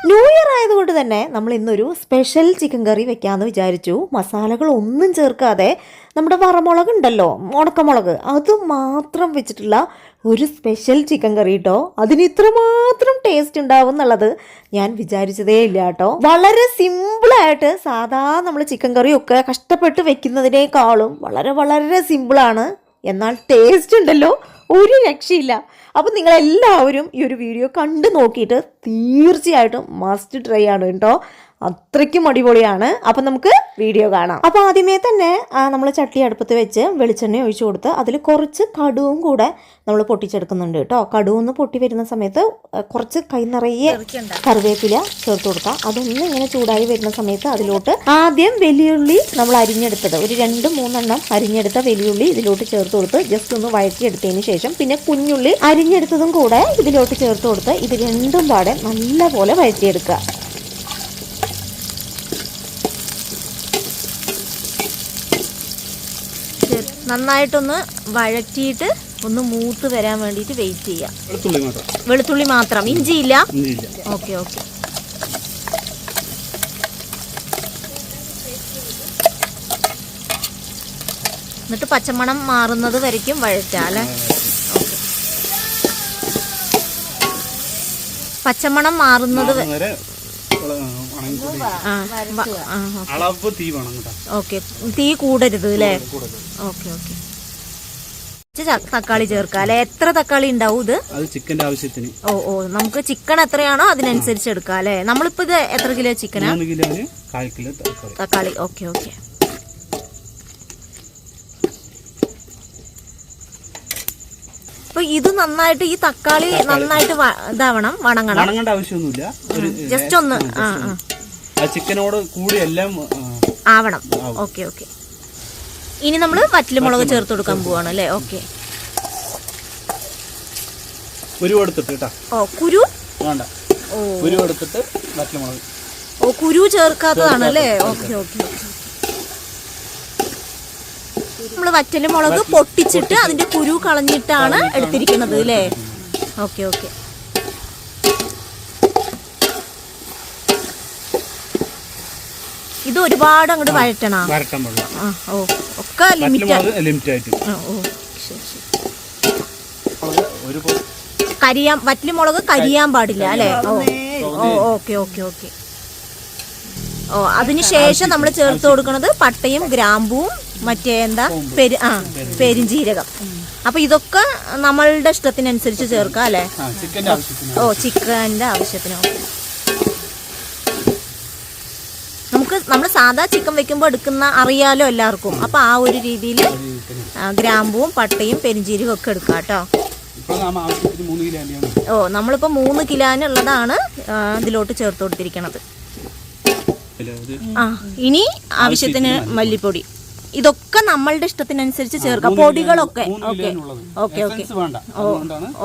New year ആയതുകൊണ്ട് തന്നെ നമ്മൾ ഇന്നൊരു സ്പെഷ്യൽ ചിക്കൻ കറി വെക്കാമെന്ന് വിചാരിച്ചു. മസാലകളൊന്നും ചേർക്കാതെ നമ്മുടെ വറമുളക് ഉണ്ടല്ലോ, ഉണക്കമുളക്, അത് മാത്രം വെച്ചിട്ടുള്ള ഒരു സ്പെഷ്യൽ ചിക്കൻ കറി കേട്ടോ. അതിന് ഇത്രമാത്രം ടേസ്റ്റ് ഉണ്ടാവും എന്നുള്ളത് ഞാൻ വിചാരിച്ചതേ ഇല്ല കേട്ടോ. വളരെ സിമ്പിളായിട്ട് സാധാ നമ്മൾ ചിക്കൻ കറിയൊക്കെ കഷ്ടപ്പെട്ട് വെക്കുന്നതിനേക്കാളും വളരെ വളരെ സിമ്പിളാണ്. എന്നാൽ ടേസ്റ്റ് ഉണ്ടല്ലോ, ഒരു രക്ഷയില്ല. അപ്പം നിങ്ങളെല്ലാവരും ഈ ഒരു വീഡിയോ കണ്ടു നോക്കിയിട്ട് തീർച്ചയായിട്ടും മസ്റ്റ് ട്രൈ ആണ് കേട്ടോ. അത്രയ്ക്കും അടിപൊളിയാണ്. അപ്പം നമുക്ക് വീഡിയോ കാണാം. അപ്പോൾ ആദ്യമേ തന്നെ നമ്മൾ ചട്ടി അടുപ്പത്ത് വെച്ച് വെളിച്ചെണ്ണ ഒഴിച്ചു കൊടുത്ത് അതിൽ കുറച്ച് കടുവും കൂടെ നമ്മൾ പൊട്ടിച്ചെടുക്കുന്നുണ്ട് കേട്ടോ. കടുവൊന്ന് പൊട്ടി വരുന്ന സമയത്ത് കുറച്ച് കൈ നിറയെ കറിവേപ്പില ചേർത്ത് കൊടുക്കാം. അതൊന്ന് ഇങ്ങനെ ചൂടായി വരുന്ന സമയത്ത് അതിലോട്ട് ആദ്യം വലിയുള്ളി നമ്മൾ അരിഞ്ഞെടുത്തത് ഒരു 2-3 അരിഞ്ഞെടുത്ത വലിയുള്ളി ഇതിലോട്ട് ചേർത്ത് കൊടുത്ത് ജസ്റ്റ് ഒന്ന് വഴറ്റിയെടുത്തതിന് ശേഷം പിന്നെ കുഞ്ഞുള്ളി അരിഞ്ഞെടുത്തതും കൂടെ ഇതിലോട്ട് ചേർത്ത് കൊടുത്ത് ഇത് രണ്ടും പാടെ നല്ലപോലെ വഴറ്റിയെടുക്കുക. നന്നായിട്ടൊന്ന് വഴറ്റിയിട്ട് ഒന്ന് മൂത്ത് വരാൻ വേണ്ടിയിട്ട് വെയിറ്റ് ചെയ്യാം. വെളുത്തുള്ളി മാത്രം, ഇഞ്ചിയില്ല? Okay okay. എന്നിട്ട് പച്ചമണം മാറുന്നത് വരയ്ക്കും വഴറ്റാം അല്ലേ? പച്ചമണം മാറുന്നത് ഓക്കെ. തീ കൂടരുത് അല്ലേ? Okay okay. തക്കാളി ചേർക്കാം അല്ലെ? എത്ര തക്കാളി ഉണ്ടാവും ഇത്? ചിക്കന്റെ ആവശ്യത്തിന്. ഓ നമുക്ക് ചിക്കൻ എത്രയാണോ അതിനനുസരിച്ച് എടുക്കാം അല്ലെ? നമ്മളിപ്പോ ഇത് എത്ര കിലോ ചിക്കനാ? തക്കാളി. Okay okay. അപ്പൊ ഇത് നന്നായിട്ട് ഈ തക്കാളി നന്നായിട്ട് ഇതാവണം, വണങ്ങണം. ആവശ്യമൊന്നുമില്ല, ജസ്റ്റ് ഒന്ന് ചിക്കനോട് കൂടി എല്ലാം ആവണം. Okay okay. ഇനി നമ്മള് വറ്റൽമുളക് ചേർത്ത് കൊടുക്കാൻ പോവാണ് അല്ലേ? ഓക്കെ. കുരു എടുത്തിട്ട് കേട്ടോ. കുരു വേണ്ട. കുരു എടുത്തിട്ട് വറ്റൽമുളക്. കുരു ചേർക്കാത്തതാണ് അല്ലേ? Okay okay. നമ്മള് വറ്റൽമുളക് പൊട്ടിച്ചിട്ട് അതിന്റെ കുരു കളഞ്ഞിട്ടാണ് എടുത്തിരിക്കുന്നത് അല്ലേ? Okay okay. ഇത് ഒരുപാട് അങ്ങോട്ട് വഴറ്റണം. ഒക്കെ വറ്റൽമുളക് കരിയാൻ പാടില്ല അല്ലേ? Okay okay okay. അതിനുശേഷം നമ്മൾ ചേർത്ത് കൊടുക്കുന്നത് പട്ടയും ഗ്രാമ്പൂവും മറ്റേ എന്താ പെരുംജീരകം. അപ്പൊ ഇതൊക്കെ നമ്മളുടെ ഇഷ്ടത്തിനനുസരിച്ച് ചേർക്കാം അല്ലേ? ചിക്കന്റെ ആവശ്യത്തിന്. നമ്മൾ സാധാ ചിക്കൻ വെക്കുമ്പോൾ എടുക്കുന്ന അറിയാലോ എല്ലാവർക്കും. അപ്പൊ ആ ഒരു രീതിയിൽ ഗ്രാമ്പൂവും പട്ടയും പെരുംജീരകം ഒക്കെ എടുക്കാം കേട്ടോ. നമ്മളിപ്പോ 3 കിലോനുള്ളതാണ് ഇതിലോട്ട് ചേർത്ത് കൊടുത്തിരിക്കണത്. ഇനി ആവശ്യത്തിന് മല്ലിപ്പൊടി. ഇതൊക്കെ നമ്മളുടെ ഇഷ്ടത്തിനനുസരിച്ച് ചേർക്കാം. പൊടികളൊക്കെ okay okay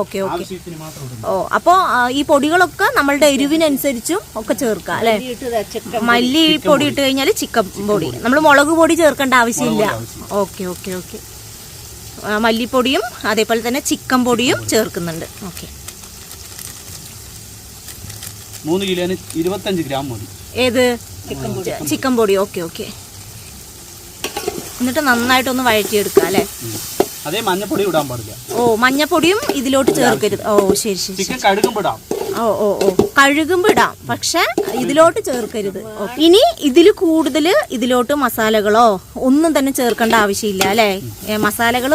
okay okay okay. അപ്പോ ഈ പൊടികളൊക്കെ നമ്മളുടെ എരിവിനനുസരിച്ചും ഒക്കെ ചേർക്കാം അല്ലെ? മല്ലി പൊടി ഇട്ട് കഴിഞ്ഞാൽ ചിക്കൻ പൊടി, നമ്മൾ മുളക് പൊടി ചേർക്കേണ്ട ആവശ്യമില്ല. Okay okay okay. മല്ലിപ്പൊടിയും അതേപോലെ തന്നെ ചിക്കൻ പൊടിയും ചേർക്കുന്നുണ്ട്. ഓക്കെ. 3 കിലോന് 25 ഗ്രാം മതി. ഏത്? ചിക്കൻ പൊടി. Okay okay. എന്നിട്ട് നന്നായിട്ടൊന്ന് വഴറ്റിയെടുക്കാം അല്ലെ? അതേ മഞ്ഞപ്പൊടി ഇടാൻ പാടില്ല. മഞ്ഞപ്പൊടിയും ഇതിലോട്ട് ചേർക്കരുത്. ശരി ശരി. കഴുകുമ്പോ ഇടാം, പക്ഷെ ഇതിലോട്ട് ചേർക്കരുത്. ഇനി ഇതിൽ കൂടുതൽ ഇതിലോട്ട് മസാലകളോ ഒന്നും തന്നെ ചേർക്കേണ്ട ആവശ്യമില്ല അല്ലെ? മസാലകൾ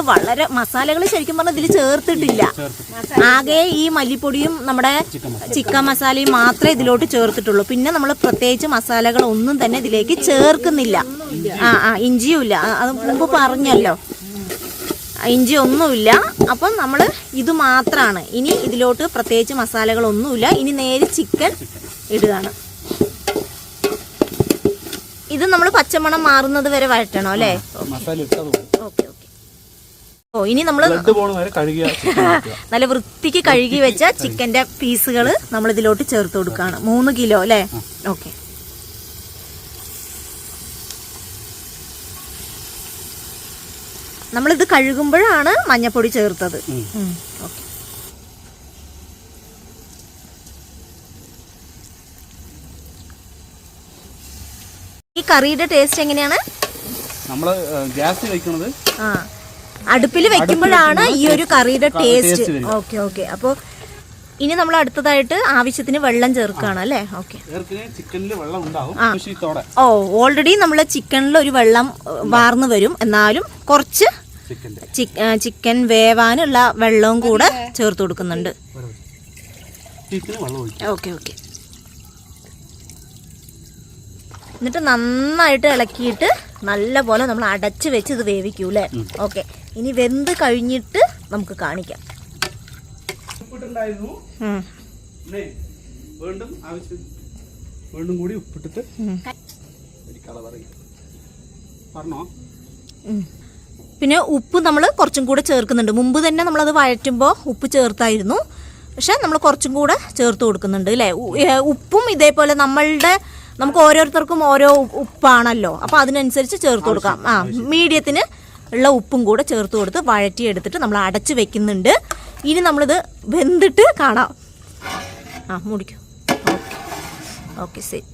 ശരിക്കും പറഞ്ഞാൽ ഇതിൽ ചേർത്തിട്ടില്ല. ആകെ ഈ മല്ലിപ്പൊടിയും നമ്മുടെ ചിക്കൻ മസാലയും മാത്രമേ ഇതിലോട്ട് ചേർത്തിട്ടുള്ളൂ. പിന്നെ നമ്മൾ പ്രത്യേകിച്ച് മസാലകൾ ഒന്നും തന്നെ ഇതിലേക്ക് ചേർക്കുന്നില്ല. ഇഞ്ചിയും ഇല്ല, അത് മുമ്പ് പറഞ്ഞല്ലോ. ഇഞ്ചി ഒന്നുമില്ല. അപ്പം നമ്മൾ ഇത് മാത്രമാണ്. ഇനി ഇതിലോട്ട് പ്രത്യേകിച്ച് മസാലകളൊന്നുമില്ല. ഇനി നേരെ ചിക്കൻ ഇടുകയാണ്. ഇത് നമ്മൾ പച്ചമണം മാറുന്നത് വരെ വഴറ്റണം അല്ലേ? Okay okay. ഇനി നമ്മൾ നല്ല വൃത്തിക്ക് കഴുകി വെച്ച ചിക്കന്റെ പീസുകൾ നമ്മൾ ഇതിലോട്ട് ചേർത്ത് കൊടുക്കുകയാണ്. 3 കിലോ അല്ലേ? ഓക്കെ. നമ്മളിത് കഴുകുമ്പോഴാണ് മഞ്ഞപ്പൊടി ചേർത്തത്. ഓക്കെ. കറിയുടെ ടേസ്റ്റ് എങ്ങനെയാണ്? നമ്മൾ ഗ്യാസിൽ വെക്കുന്നത് അടുപ്പിൽ വെക്കുമ്പോഴാണ് ഈ ഒരു കറിയുടെ ടേസ്റ്റ്. Okay okay. അപ്പോൾ ഇനി നമ്മൾ അടുത്തതായിട്ട് ആവശ്യത്തിന് വെള്ളം ചേർക്കുകയാണ് അല്ലേ? ഓക്കെ. ചിക്കനിൽ വെള്ളം ഉണ്ടാവും. ഓ, ഓൾറെഡി നമ്മൾ ചിക്കനിൽ ഒരു വെള്ളം വാർന്നു വരും. എന്നാലും കുറച്ച് ചിക്കൻ വേവാനുള്ള വെള്ളവും കൂടെ ചേർത്ത് കൊടുക്കുന്നുണ്ട്. Okay okay. എന്നിട്ട് നന്നായിട്ട് ഇളക്കിയിട്ട് നല്ല പോലെ നമ്മൾ അടച്ച് വെച്ച് ഇത് വേവിക്കൂ അല്ലേ? ഓക്കെ. ഇനി വെന്ത് കഴിഞ്ഞിട്ട് നമുക്ക് കാണിക്കാം. വീണ്ടും കൂടി ഉപ്പിട്ടിട്ട് പിന്നെ ഉപ്പ് നമ്മൾ കുറച്ചും കൂടെ ചേർക്കുന്നുണ്ട്. മുമ്പ് തന്നെ നമ്മളത് വഴറ്റുമ്പോൾ ഉപ്പ് ചേർത്തായിരുന്നു, പക്ഷെ നമ്മൾ കുറച്ചും കൂടെ ചേർത്ത് കൊടുക്കുന്നുണ്ട് അല്ലേ? ഉപ്പും ഇതേപോലെ നമുക്ക് ഓരോരുത്തർക്കും ഓരോ ഉപ്പാണല്ലോ, അപ്പോൾ അതിനനുസരിച്ച് ചേർത്ത് കൊടുക്കാം. മീഡിയത്തിന് ഉള്ള ഉപ്പും കൂടെ ചേർത്ത് കൊടുത്ത് വഴറ്റിയെടുത്തിട്ട് നമ്മൾ അടച്ച് വെക്കുന്നുണ്ട്. ഇനി നമ്മളിത് വെന്തിട്ട് കാണാം. മുടിക്കും. Okay set.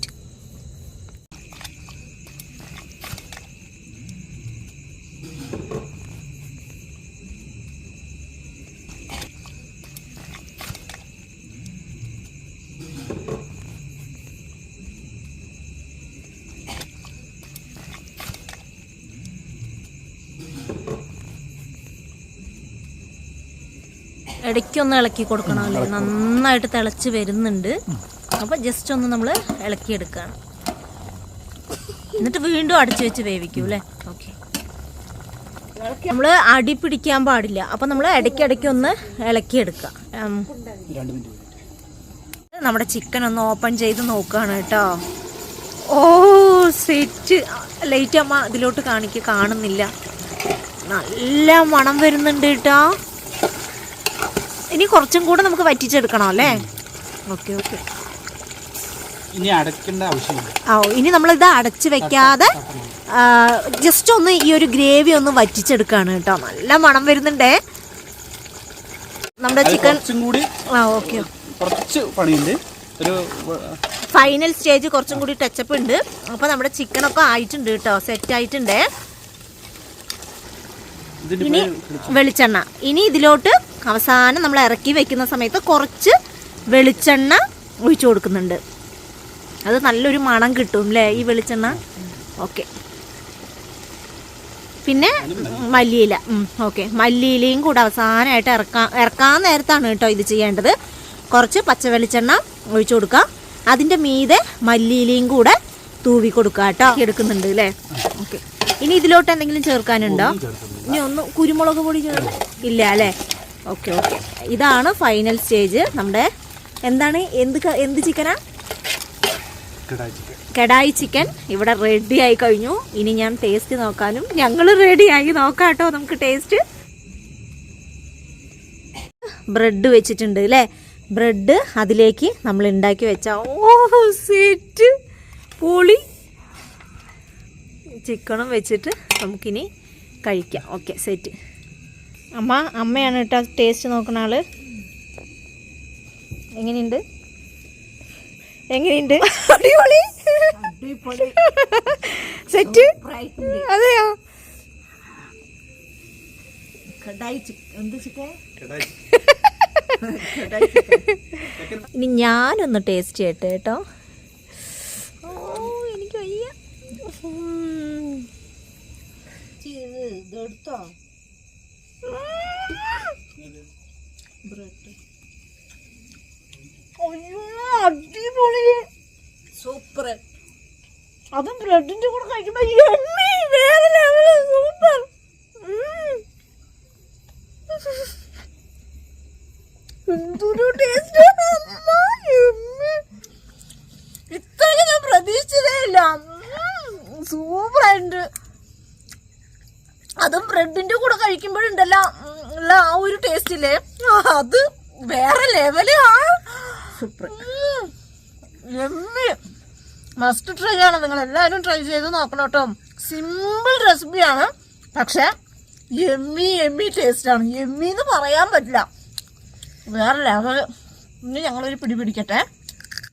ഇടയ്ക്കൊന്ന് ഇളക്കി കൊടുക്കണം അല്ലേ? നന്നായിട്ട് തിളച്ച് വരുന്നുണ്ട്. അപ്പോൾ ജസ്റ്റ് ഒന്ന് നമ്മൾ ഇളക്കിയെടുക്കുകയാണ്. എന്നിട്ട് വീണ്ടും അടച്ചു വെച്ച് വേവിക്കും അല്ലേ? ഓക്കെ. നമ്മൾ അടി പിടിക്കാൻ പാടില്ല, അപ്പോൾ നമ്മൾ ഇടയ്ക്കിടയ്ക്ക് ഒന്ന് ഇളക്കിയെടുക്കുക. നമ്മുടെ ചിക്കൻ ഒന്ന് ഓപ്പൺ ചെയ്ത് നോക്കുകയാണ് കേട്ടോ. ഓ സെറ്റ്. ലൈറ്റ് അമ്മ ഇതിലോട്ട് കാണുന്നില്ല. നല്ല മണം വരുന്നുണ്ട് കേട്ടോ. ഇനി കുറച്ചും കൂടെ നമുക്ക് വറ്റിച്ചെടുക്കണം അല്ലേ? Okay okay. ഇനി അടയ്ക്കേണ്ട ആവശ്യമില്ല. ഇനി നമ്മളിത് അടച്ച് വെക്കാതെ ജസ്റ്റ് ഒന്ന് ഈ ഒരു ഗ്രേവി ഒന്ന് വറ്റിച്ചെടുക്കാണ് കേട്ടോ. നല്ല മണം വരുന്നുണ്ടേ നമ്മുടെ ചിക്കൻ. ഓക്കെ. കുറച്ച് പണിയുണ്ട്. ഒരു ഫൈനൽ സ്റ്റേജ് കുറച്ചും കൂടി ടച്ചപ്പ് ഉണ്ട്. അപ്പോൾ നമ്മുടെ ചിക്കനൊക്കെ ആയിട്ടുണ്ട് കേട്ടോ, സെറ്റ് ആയിട്ടുണ്ട്. ഇനി വെളിച്ചെണ്ണ. ഇനി ഇതിലോട്ട് അവസാനം നമ്മൾ ഇറക്കി വെക്കുന്ന സമയത്ത് കുറച്ച് വെളിച്ചെണ്ണ ഒഴിച്ചു കൊടുക്കുന്നുണ്ട്. അത് നല്ലൊരു മണം കിട്ടും അല്ലേ ഈ വെളിച്ചെണ്ണ? ഓക്കെ. പിന്നെ മല്ലിയില. ഓക്കെ. മല്ലിയിലയും കൂടെ അവസാനമായിട്ട് ഇറക്കാൻ നേരത്താണ് കേട്ടോ ഇത് ചെയ്യേണ്ടത്. കുറച്ച് പച്ച വെളിച്ചെണ്ണ ഒഴിച്ചു കൊടുക്കുക. അതിൻ്റെ മീതെ മല്ലിയിലയും കൂടെ തൂവി കൊടുക്കുക കേട്ടോ. എടുക്കുന്നുണ്ട് അല്ലേ? ഓക്കെ. ഇനി ഇതിലോട്ട് എന്തെങ്കിലും ചേർക്കാനുണ്ടോ? ഇനി ഒന്ന് കുരുമുളക് പൊടി ഇല്ല അല്ലേ? Okay okay. ഇതാണ് ഫൈനൽ സ്റ്റേജ്. നമ്മുടെ എന്താണ് എന്ത് ചിക്കനാ? കടായി ചിക്കൻ ഇവിടെ റെഡി ആയി കഴിഞ്ഞു. ഇനി ഞാൻ ടേസ്റ്റ് നോക്കാനും ഞങ്ങൾ റെഡി ആയി നോക്കാം കേട്ടോ. നമുക്ക് ടേസ്റ്റ്. ബ്രെഡ് വെച്ചിട്ടുണ്ട് അല്ലേ? ബ്രെഡ് അതിലേക്ക് നമ്മൾ ഉണ്ടാക്കി വെച്ച സെറ്റ് പൊളി ചിക്കനും വെച്ചിട്ട് നമുക്കിനി കഴിക്കാം. Okay set. അമ്മയാണ് കേട്ടോ ടേസ്റ്റ് നോക്കുന്ന ആള്. എങ്ങനെയുണ്ട്? അടിപൊളി സെറ്റ്. അതെയോ? ഇനി ഞാനൊന്ന് ടേസ്റ്റ് ചെയ്യട്ടെ കേട്ടോ. എനിക്ക് വയ്യ. അടിപൊളി സൂപ്പർ. അതും ബ്രെഡിന്റെ കൂടെ കഴിക്കുമ്പോ വേറെ ലെവല്. സൂപ്പർ. എന്തൊരു ടേസ്റ്റ്. ഇത്രയും ഞാൻ പ്രതീക്ഷിച്ചതേ ഇല്ല. സൂപ്പറായിട്ടുണ്ട്. അതും ബ്രെഡിന്റെ കൂടെ കഴിക്കുമ്പോഴുണ്ടല്ലോ ഉള്ള ആ ഒരു ടേസ്റ്റ് ഇല്ലേ, അത് വേറെ ലെവല്. സൂപ്പർ. മസ്റ്റ് ട്രൈ ആണ്. നിങ്ങൾ എല്ലാവരും ട്രൈ ചെയ്ത് നോക്കണം കേട്ടോ. സിമ്പിൾ റെസിപ്പിയാണ്, പക്ഷെ എമ്മി ടേസ്റ്റ് ആണ്. എമ്മി എന്ന് പറയാൻ പറ്റില്ല. വേറെ ലെവല്. ഇനി ഞങ്ങളൊരു പിടി പിടിക്കട്ടെ.